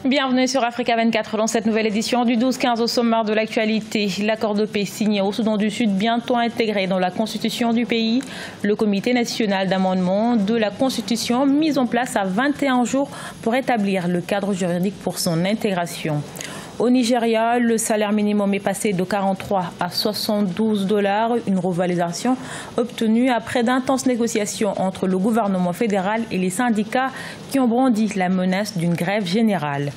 Bienvenue sur Africa 24 dans cette nouvelle édition du 12-15 au sommaire de l'actualité. L'accord de paix signé au Soudan du Sud, bientôt intégré dans la constitution du pays. Le comité national d'amendement de la constitution mis en place à 21 jours pour établir le cadre juridique pour son intégration. Au Nigeria, le salaire minimum est passé de 43 à 72 $, une revalorisation obtenue après d'intenses négociations entre le gouvernement fédéral et les syndicats qui ont brandi la menace d'une grève générale.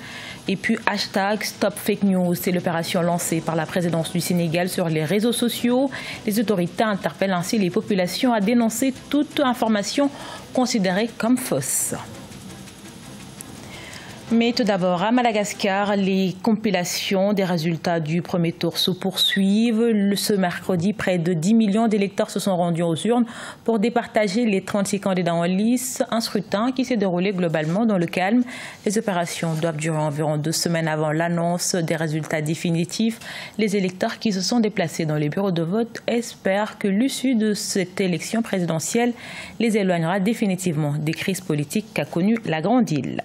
Et puis #StopFakeNews, c'est l'opération lancée par la présidence du Sénégal sur les réseaux sociaux. Les autorités interpellent ainsi les populations à dénoncer toute information considérée comme fausse. Mais tout d'abord, à Madagascar, les compilations des résultats du premier tour se poursuivent. Ce mercredi, près de 10 millions d'électeurs se sont rendus aux urnes pour départager les 36 candidats en lice. Un scrutin qui s'est déroulé globalement dans le calme. Les opérations doivent durer environ 2 semaines avant l'annonce des résultats définitifs. Les électeurs qui se sont déplacés dans les bureaux de vote espèrent que l'issue de cette élection présidentielle les éloignera définitivement des crises politiques qu'a connues la Grande Île.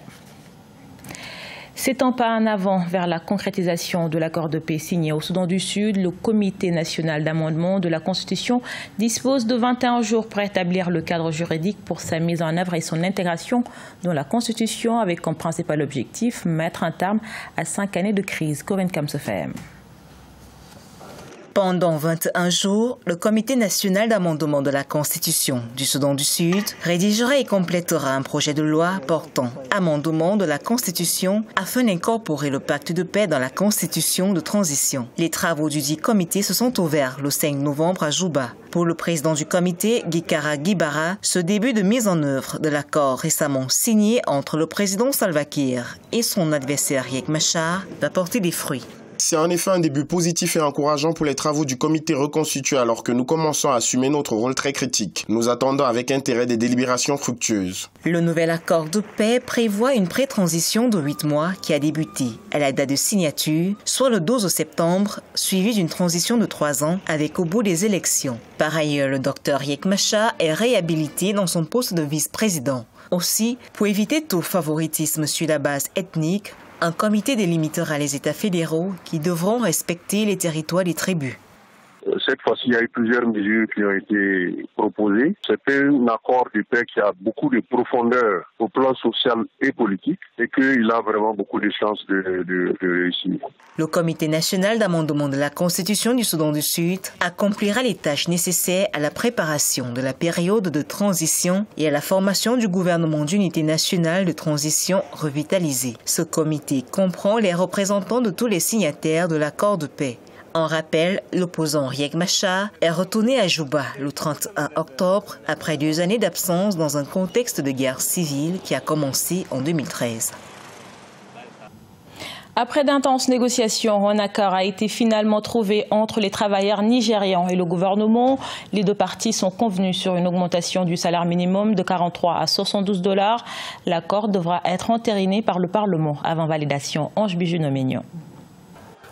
C'est un pas en avant vers la concrétisation de l'accord de paix signé au Soudan du Sud. Le comité national d'amendement de la Constitution dispose de 21 jours pour établir le cadre juridique pour sa mise en œuvre et son intégration dans la Constitution, avec comme principal objectif mettre un terme à 5 années de crise. Corinne Kamsefem. Pendant 21 jours, le Comité national d'amendement de la Constitution du Soudan du Sud rédigera et complétera un projet de loi portant amendement de la Constitution afin d'incorporer le pacte de paix dans la Constitution de transition. Les travaux du dit comité se sont ouverts le 5 novembre à Juba. Pour le président du comité, Gikara Gibara, ce début de mise en œuvre de l'accord récemment signé entre le président Salva Kiir et son adversaire Riek Machar va porter des fruits. C'est en effet un début positif et encourageant pour les travaux du comité reconstitué alors que nous commençons à assumer notre rôle très critique. Nous attendons avec intérêt des délibérations fructueuses. Le nouvel accord de paix prévoit une pré-transition de 8 mois qui a débuté à la date de signature, soit le 12 septembre, suivie d'une transition de 3 ans avec au bout des élections. Par ailleurs, le docteur Riek Machar est réhabilité dans son poste de vice-président. Aussi, pour éviter tout favoritisme sur la base ethnique, un comité délimitera les États fédéraux qui devront respecter les territoires des tribus. Cette fois-ci, il y a eu plusieurs mesures qui ont été proposées. C'est un accord de paix qui a beaucoup de profondeur au plan social et politique et qu'il a vraiment beaucoup de chances de réussir. Le Comité national d'amendement de la Constitution du Soudan du Sud accomplira les tâches nécessaires à la préparation de la période de transition et à la formation du gouvernement d'unité nationale de transition revitalisé. Ce comité comprend les représentants de tous les signataires de l'accord de paix. En rappel, l'opposant Riek Machar est retourné à Juba le 31 octobre après 2 années d'absence dans un contexte de guerre civile qui a commencé en 2013. Après d'intenses négociations, un accord a été finalement trouvé entre les travailleurs nigérians et le gouvernement. Les deux parties sont convenues sur une augmentation du salaire minimum de 43 à 72 $. L'accord devra être entériné par le Parlement avant validation. Ange Bijou-Nomignon.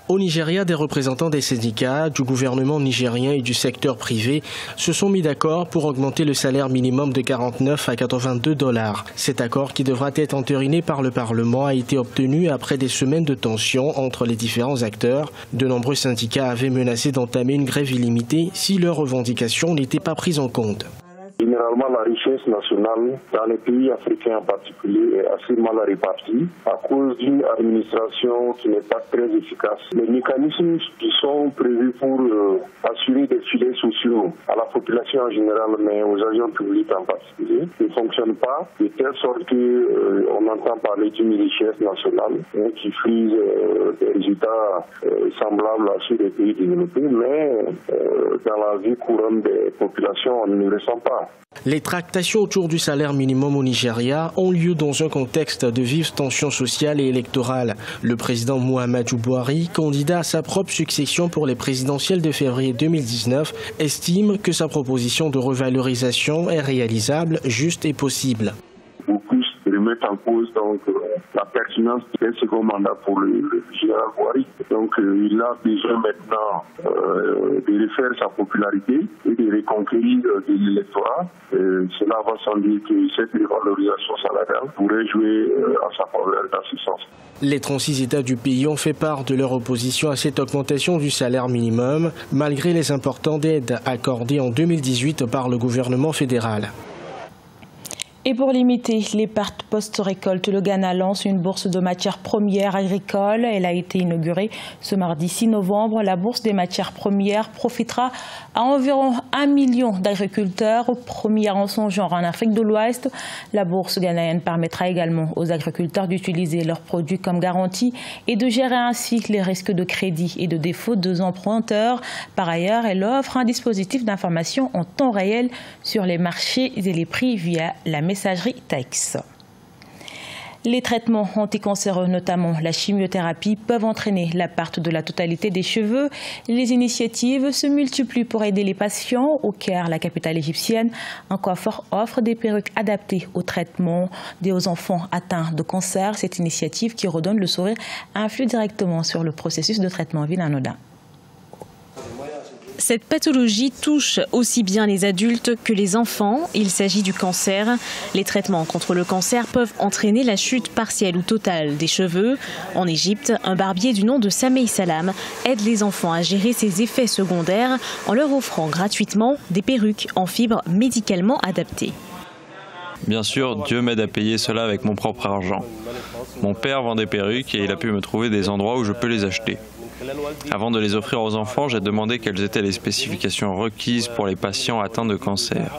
Au Nigeria, des représentants des syndicats, du gouvernement nigérien et du secteur privé se sont mis d'accord pour augmenter le salaire minimum de 49 à 82 $. Cet accord, qui devra être entériné par le Parlement, a été obtenu après des semaines de tensions entre les différents acteurs. De nombreux syndicats avaient menacé d'entamer une grève illimitée si leurs revendications n'étaient pas prises en compte. Généralement, la richesse nationale, dans les pays africains en particulier, est assez mal répartie à cause d'une administration qui n'est pas très efficace. Les mécanismes qui sont prévus pour assurer des filets sociaux à la population en général, mais aux agents publics en particulier, ne fonctionnent pas, de telle sorte qu'on entend parler d'une richesse nationale qui frise des résultats semblables à ceux des pays développés, mais dans la vie courante des populations, on ne le ressent pas. Les tractations autour du salaire minimum au Nigeria ont lieu dans un contexte de vives tensions sociales et électorales. Le président Muhammadu Buhari, candidat à sa propre succession pour les présidentielles de février 2019, estime que sa proposition de revalorisation est réalisable, juste et possible. Beaucoup remettre en cause donc la pertinence d'un second mandat pour le général Buhari. Donc il a besoin maintenant de refaire sa popularité et de reconquérir de l'électorat. Cela va sans dire que cette revalorisation salariale pourrait jouer en sa faveur dans ce sens. Les 36 États du pays ont fait part de leur opposition à cette augmentation du salaire minimum, malgré les importantes aides accordées en 2018 par le gouvernement fédéral. Et pour limiter les pertes post-récolte, le Ghana lance une bourse de matières premières agricoles. Elle a été inaugurée ce mardi 6 novembre. La bourse des matières premières profitera à environ 1 million d'agriculteurs, première en son genre en Afrique de l'Ouest. La bourse ghanéenne permettra également aux agriculteurs d'utiliser leurs produits comme garantie et de gérer ainsi les risques de crédit et de défaut des emprunteurs. Par ailleurs, elle offre un dispositif d'information en temps réel sur les marchés et les prix via la messagerie texte. Les traitements anticancéreux, notamment la chimiothérapie, peuvent entraîner la perte de la totalité des cheveux. Les initiatives se multiplient pour aider les patients. Au Caire, la capitale égyptienne, un coiffeur offre des perruques adaptées au traitement aux enfants atteints de cancer. Cette initiative qui redonne le sourire influe directement sur le processus de traitement. Vinanoda. Cette pathologie touche aussi bien les adultes que les enfants. Il s'agit du cancer. Les traitements contre le cancer peuvent entraîner la chute partielle ou totale des cheveux. En Égypte, un barbier du nom de Samei Salam aide les enfants à gérer ces effets secondaires en leur offrant gratuitement des perruques en fibres médicalement adaptées. Bien sûr, Dieu m'aide à payer cela avec mon propre argent. Mon père vend des perruques et il a pu me trouver des endroits où je peux les acheter. Avant de les offrir aux enfants, j'ai demandé quelles étaient les spécifications requises pour les patients atteints de cancer.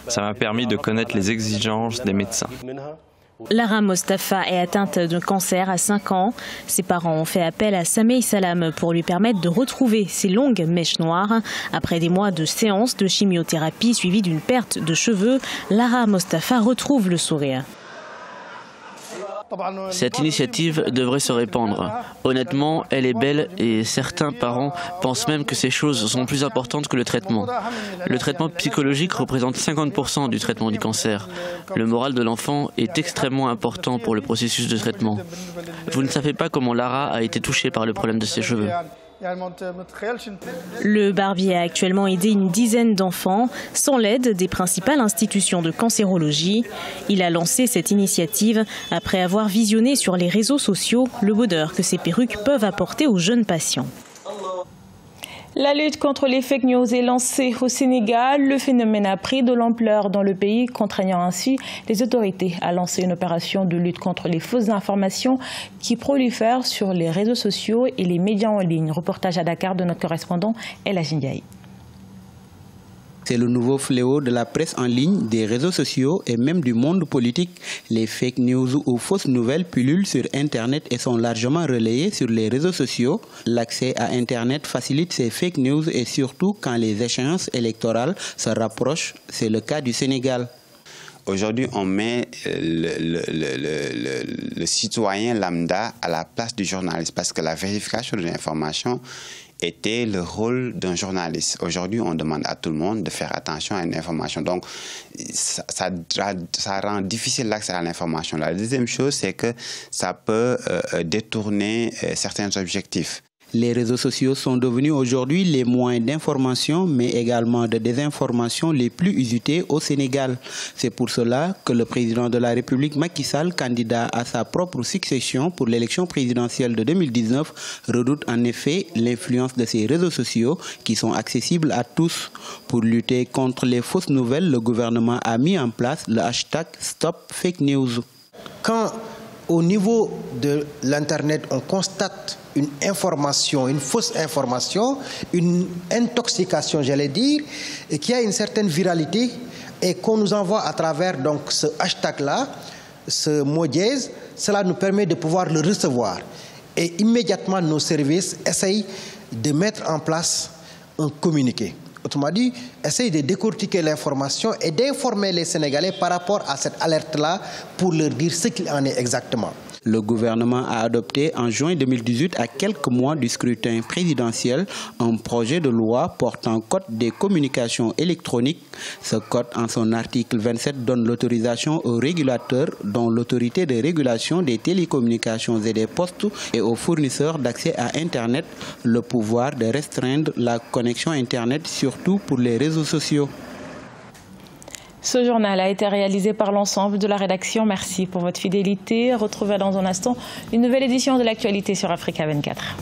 Ça m'a permis de connaître les exigences des médecins. Lara Mostafa est atteinte de cancer à 5 ans. Ses parents ont fait appel à Samei Salam pour lui permettre de retrouver ses longues mèches noires. Après des mois de séances de chimiothérapie suivies d'une perte de cheveux, Lara Mostafa retrouve le sourire. Cette initiative devrait se répandre. Honnêtement, elle est belle et certains parents pensent même que ces choses sont plus importantes que le traitement. Le traitement psychologique représente 50% du traitement du cancer. Le moral de l'enfant est extrêmement important pour le processus de traitement. Vous ne savez pas comment Lara a été touchée par le problème de ses cheveux. Le barbier a actuellement aidé une dizaine d'enfants sans l'aide des principales institutions de cancérologie. Il a lancé cette initiative après avoir visionné sur les réseaux sociaux le bonheur que ces perruques peuvent apporter aux jeunes patients. La lutte contre les fake news est lancée au Sénégal. Le phénomène a pris de l'ampleur dans le pays, contraignant ainsi les autorités à lancer une opération de lutte contre les fausses informations qui prolifèrent sur les réseaux sociaux et les médias en ligne. Reportage à Dakar de notre correspondant El Hadji. C'est le nouveau fléau de la presse en ligne, des réseaux sociaux et même du monde politique. Les fake news ou fausses nouvelles pullulent sur Internet et sont largement relayées sur les réseaux sociaux. L'accès à Internet facilite ces fake news et surtout quand les échéances électorales se rapprochent. C'est le cas du Sénégal. Aujourd'hui, on met le citoyen lambda à la place du journaliste parce que la vérification de l'information était le rôle d'un journaliste. Aujourd'hui, on demande à tout le monde de faire attention à une information. Donc, ça rend difficile l'accès à l'information. La deuxième chose, c'est que ça peut détourner certains objectifs. Les réseaux sociaux sont devenus aujourd'hui les moyens d'information, mais également de désinformation les plus usités au Sénégal. C'est pour cela que le président de la République, Macky Sall, candidat à sa propre succession pour l'élection présidentielle de 2019, redoute en effet l'influence de ces réseaux sociaux qui sont accessibles à tous. Pour lutter contre les fausses nouvelles, le gouvernement a mis en place le hashtag #StopFakeNews. Quand au niveau de l'Internet, on constate une information, une fausse information, une intoxication, j'allais dire, et qui a une certaine viralité et qu'on nous envoie à travers donc ce hashtag-là, ce mot dièse, cela nous permet de pouvoir le recevoir. Et immédiatement, nos services essayent de mettre en place un communiqué. Autrement dit, essayent de décortiquer l'information et d'informer les Sénégalais par rapport à cette alerte-là pour leur dire ce qu'il en est exactement. Le gouvernement a adopté en juin 2018, à quelques mois du scrutin présidentiel, un projet de loi portant code des communications électroniques. Ce code, en son article 27, donne l'autorisation aux régulateurs, dont l'autorité de régulation des télécommunications et des postes, et aux fournisseurs d'accès à Internet, le pouvoir de restreindre la connexion Internet, surtout pour les réseaux sociaux. Ce journal a été réalisé par l'ensemble de la rédaction. Merci pour votre fidélité. Retrouvez dans un instant une nouvelle édition de l'actualité sur Africa 24.